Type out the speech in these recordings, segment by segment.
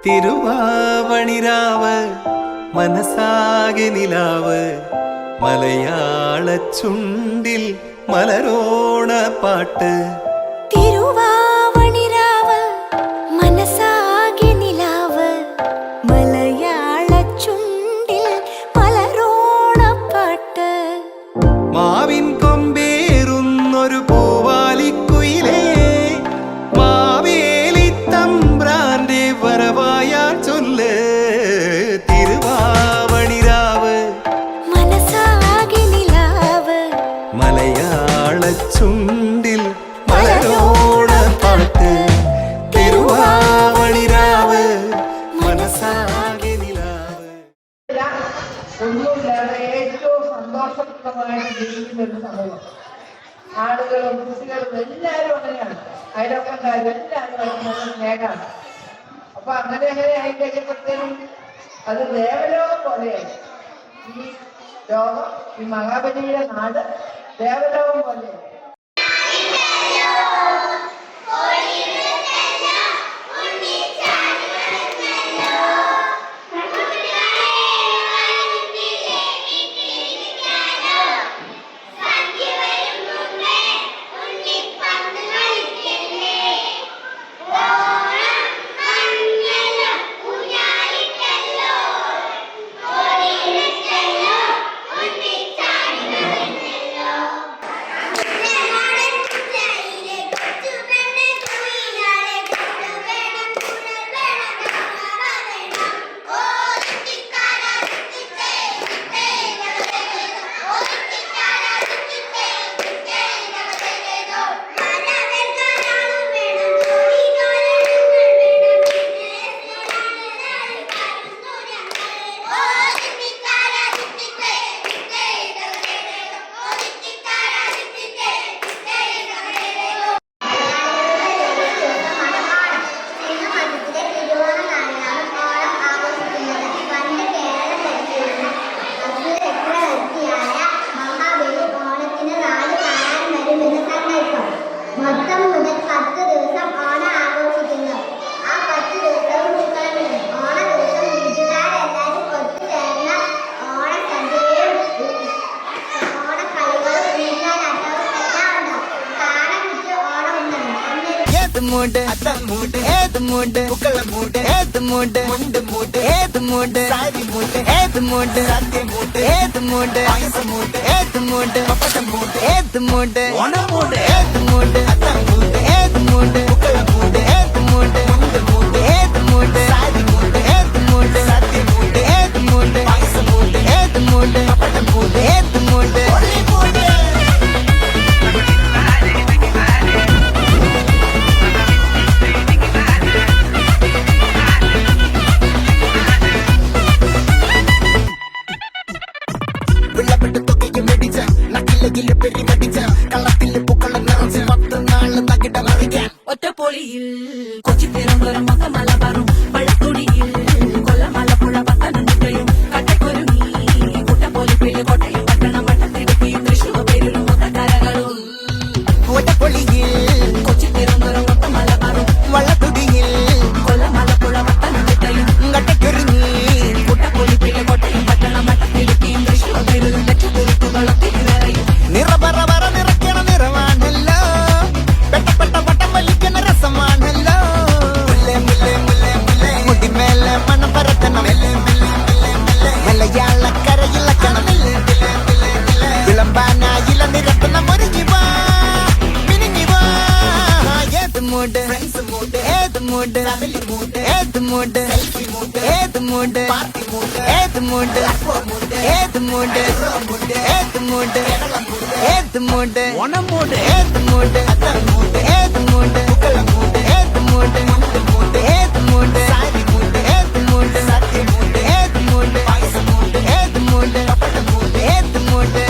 തിരുവാവണിരാവ് മനസാകെ നിലാവ് മലയാള ചുണ്ടിൽ മലരോണ പാട്ട്. തിരുവാവണിരാവ് മനസാകെ നിലാവ് മലയാള ചുണ്ടിൽ മലരോണ പാട്ട്. മാവിൻ കൊമ്പേറുന്നൊരു പൂവാലിക്കുയിലേ മാവേലി തമ്പ്രാന്റെ വരവായാ ചൊല്ല്. തിരുവാവണിരാവ് മനസാകെ നിലാവ് മലയാള ചുണ്ടിൽ മലരോണ പാട്ട്. തിരുവാവണിരാവ് മനസാകെ നിലാവ്. ഒന്നുമില്ലാതെ ഏറ്റവും സന്തോഷപ്രദമായിട്ട് ജീവിക്കുന്ന ഒരു സമയം. ആളുകളും കുട്ടികളും എല്ലാവരും അങ്ങനെയാണ്, അയൽവക്കക്കാരും എല്ലാവരും നല്ല സ്നേഹമാണ്. അപ്പൊ അങ്ങനെ ആയിക്കഴിഞ്ഞപ്പോഴത്തേനും അത് ദേവലോകം പോലെയായി. ഈ ലോകം, ഈ മഹാബലിയുടെ നാട് ദേവലോകം പോലെയായി. മൂട് മൂട് ഏത് മൂട് പൂക്കള മൂട് ഏത് മൂട് മുണ്ട് മൂട് ഏത് മൂട് സാരി മൂട് ഏത് മൂട് സത്യം മൂട് ഏത് മൂട് പായസ മൂട് ഏത് മൂട് പപ്പടം മൂട് ഏത് മൂട് ഓണം മൂട് ഏത് മൂട് അത്തം മൂട് ഏത് മൂട് പൂക്കള മൂട് ഏത് മൂട് മുണ്ട് മൂട് ഏത് മൂട് സാരി മൂട് ഏത് മൂട് സത്യം മൂട് ഏത് മൂട് പായസ മൂട് ഏത് മൂട് പപ്പടം മൂട് ഏത് മൂട് ഒറ്റപ്പൊളിയിൽ കൊച്ചി തിരുവനന്തപുരം മൊത്തം മലബാറും വള്ളത്തൊടിയിൽ കൊല്ലമലപ്പുഴ പത്തനംതിട്ടയും കട്ടക്കൊരുങ്ങി കുട്ടപ്പൊലിപ്പിൽ കോട്ടയം പട്ടണം വട്ടത്തിടുക്കിയും തൃശ്ശൂർ പേരും മൊത്തക്കരകളും. ഒറ്റപ്പൊളിയിൽ കൊച്ചി തിരുവനന്തപുരം മൊത്തം മലബാറും വള്ളത്തൊടിയിൽ കൊല്ലമലപ്പുഴ പത്തനംതിട്ടയും കട്ടക്കൊരുങ്ങി കുട്ടപ്പൊലിപ്പിൽ കോട്ടയം പട്ടണം വട്ടത്തിടുക്കിയും തൃശ്ശൂർ പേരും ലക്ഷക്കുരുത്തുകളും തിരുവരയും. നിറപറ നിറയ്ക്കണ നിറവാണല്ലോ, പെട്ടപ്പെട്ട വട്ടം വലിക്കണ രസമാണല്ലോ. മുല്ലേ മുല്ലേ മുല്ലേ മുല്ലേ മുടിമേലെ മണം പരത്തണം, മലയാളക്കരയിളക്കണം, വിളമ്പാനായില നിരത്തണം. ഒരുങ്ങിവാ മിനിങ്ങിവാ. ഏത് മൂട് ഏത് മൂട് ഏത് മൂട് ഏത് മൂട് ഏത് മൂട് ഏത് മൂട് ഏത് മൂട് ഏത് മൂട് ഓണം മൂട് ഏത് മൂട് ഏത് മൂട് ഏത് മൂട് മുണ്ട് മൂട് ഏത് മൂട് സാരി മൂട് ഏത് മൂട് സത്യം മൂട് ഏത് മൂട് പായസ മൂട് ഏത് മൂട് പപ്പടം മൂട് ഏത് മൂട്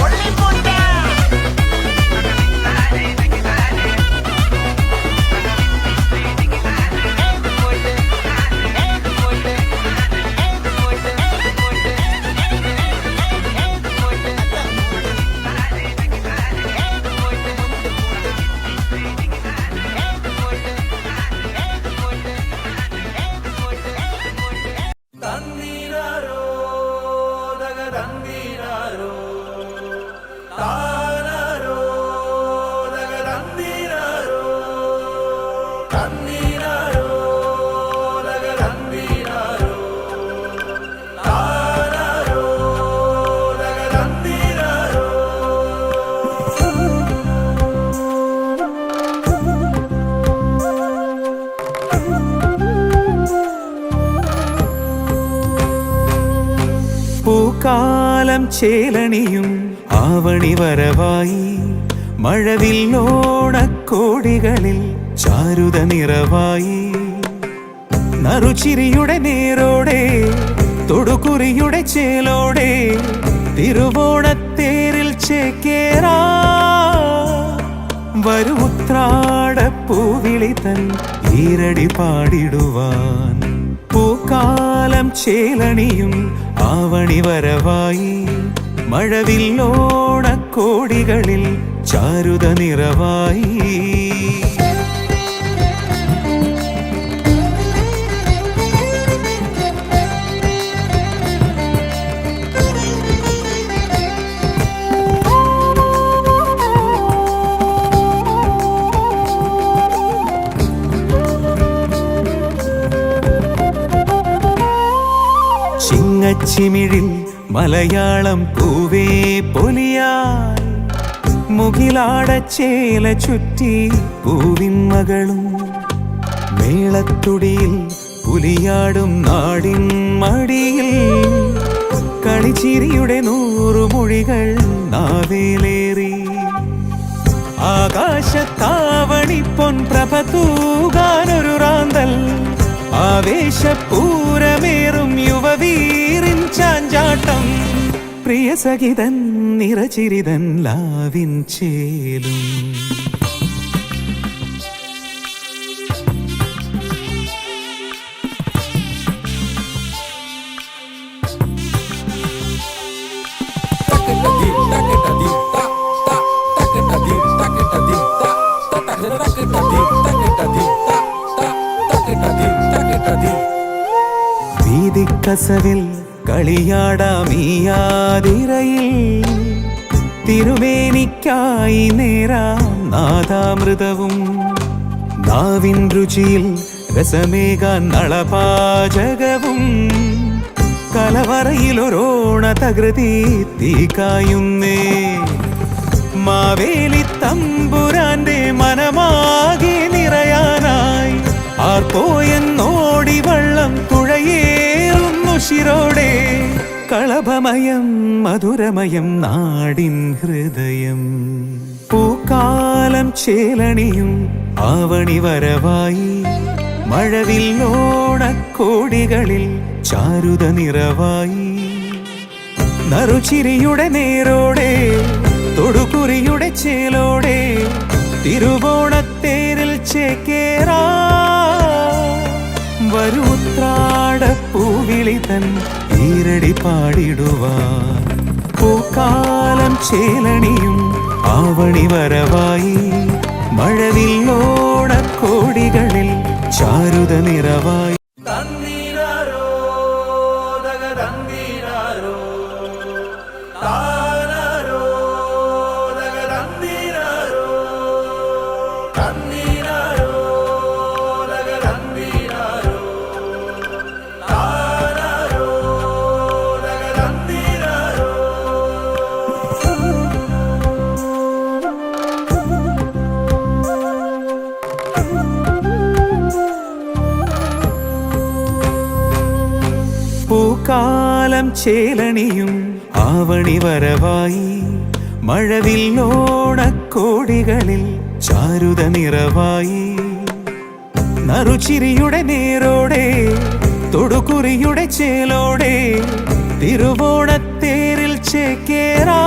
തകതന്തിരാരോ താനാരോ തകതന്തിരാരോ തന്തിരാരോ തകതന്തിരാരോ താനാരോ തകതന്തിരാരോ. പൂക്കാലം ചേലണിയും ആവണി വരവായി മഴവില്ലോണക്കോടികളിൽ ചാരുത നിറവായി നറുചിരിയുടെ നേരോടെ തൊടുകുറിയുടെ ചേലോടെ തിരുവോണത്തേരിൽ ചേക്കേറാ വരു ഉത്രാടപ്പൂവിളി തൻ ഈരടി പാടിടുവാൻ പൂക്കാലം ചേലണിയും ആവണി വരവായി മഴവില്ലോണക്കോടികളിൽ ചാരുത നിറവായി. ചിങ്ങച്ചിമിഴിൽ മലയാളം പൂവേ പൊലിയായി മുകിലാടച്ചേല ചുറ്റി പൂവിൻ മകളും മേളത്തുടിയിൽ പുലിയാടും നാടിൻ മടിയിൽ കളിച്ചിരിയുടെ നൂറുമൊഴികൾ നാവേലേറി ആകാശത്താവണി പൊൻപ്രഭ തൂകാനൊരു റാന്തൽ ആവേശപൂരമേറും യുവവീറിൻ ചാഞ്ചാട്ടം പ്രിയ സഖിതൻ നിറചിരിതൻ ലാവിൻ ചേലും. വീതിക്കസവിൽ കളിയാടാമീയാതിരയിൽ തിരുമേനിക്കായി നേരാം നാദാമൃതവും നാവിൻ രുചിയിൽ രസമേകാൻ നളപാചകവും കലവറയിലൊരോണ തകൃതി തീക്കായുന്നേ മാവേലി തമ്പുരാന്റെ മനമാകെ നിറയാനായി ആർപ്പോയെന്നോടി വള്ളം തുഴയേറുന്നു ശിരോടെ കളഭമയം മധുരമയം നാടിൻ ഹൃദയം പൂക്കാലം ചേലണിയും ആവണി വരവായി മഴവില്ലോണക്കോടികളിൽ ചാരുത നിറവായി നറുചിരിയുടെ നേരോടെ തൊടുകുറിയുടെ ചേലോടെ തിരുവോണത്തേരിൽ ചേക്കേറാ വരു ഉത്രാടപ്പൂവിളി തൻ ഈരടി പാടിടുവാൻ പൂക്കാലം ചേലണിയും ആവണി വരവായി മഴവില്ലോണക്കോടികളിൽ ചാരുത നിറവായി. തന്തിരാരോ തകതന്തിരാരോ താനാരോ തകതന്തിരാരോ തന്തിരാരോ തകതന്തിരാരോ താനാരോ തകതന്തിരാരോ. പൂക്കാലം ചേലണിയും ആവണി വരവായി മഴവില്ലോണക്കോടികളിൽ ചാരുത നിറവായി നറുചിരിയുടെ നേരോടെ തൊടുകുറിയുടെ ചേലോടെ തിരുവോണത്തേരിൽ ചേക്കേറാ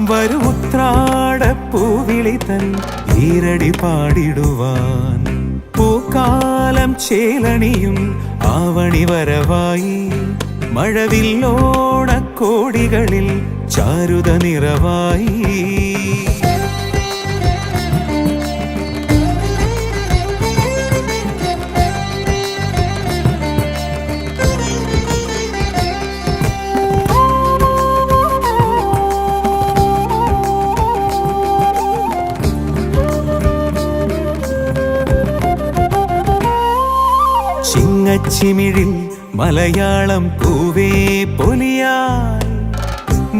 വരു ഉത്രാടപ്പൂവിളി തൻ ഈരടി പാടിടുവാൻ പൂക്കാലം ചേലണിയും ആവണി വരവായി മഴവില്ലോണക്കോടികളിൽ ചാരുത നിറവായി. പൊൻചിമിഴിൽ മലയാളം പൂവേ പൊലിയായി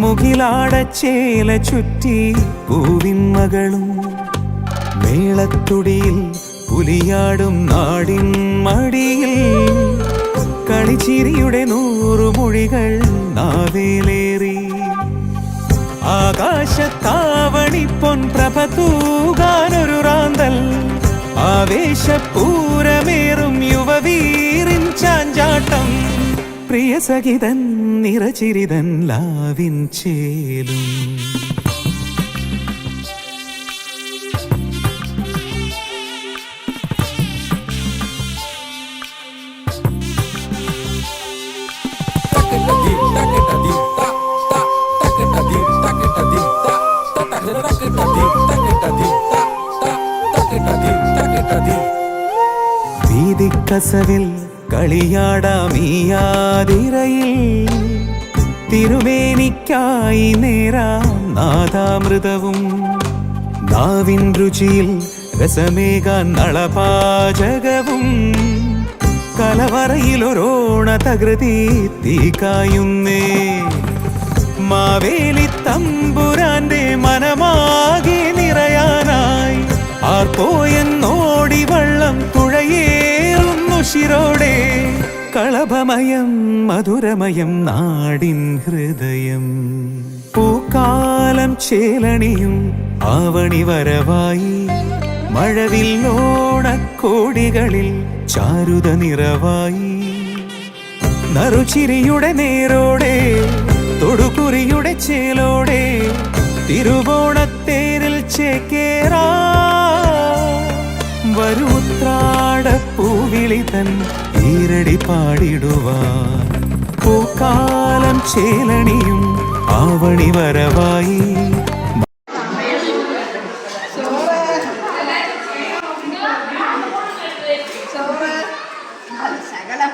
മുകിലാടച്ചേല ചുറ്റി പൂവിൻ മകളും മേളത്തുടിയിൽ പുലിയാടും നാടിൻ മടിയിൽ കളിച്ചിരിയുടെ 100 മൊഴികൾ നാവേലേറി ആകാശത്താവണി പൊൻപ്രഭ തൂകാനൊരു റാന്തൽ ആവേശപൂരമേറും യുവവീറിൻ ചാഞ്ചാട്ടം പ്രിയ സഖിതൻ നിറചിരിതൻ ലാവിൻ ചേലും വീതിക്കസവിൽ കളിയാടാമീയാതിരയിൽ തിരുമേനിക്കായി നേരാം നാദാമൃതവും നാവിൻ രുചിയിൽ രസമേകാൻ നളപാചകവും കലവറയിലൊരോണ തകൃതി തീക്കായുന്നേ മാവേലി തമ്പുരാന്റെ മനമാകെ നിറയാനായി ആർപ്പോയെന്നോടി വള്ളം തുഴയേറുന്നു ശിരോടെ കളഭമയം മധുരമയം നാടിൻ ഹൃദയം പൂക്കാലം ചേലണിയും ആവണി വരവായി മഴവില്ലോണക്കോടികളിൽ ചാരുത നിറവായി നറുചിരിയുടെ നേരോടെ തൊടുകുറിയുടെ ചേലോടെ തിരുവോണത്തേരിൽ ചേക്കേറാ വരുത്രാടപ്പൂവിളി തൻ ഈരടി പാടിടുവാൻ പൂക്കാലം ചേലണിയും ആവണി വരവായി ശകലം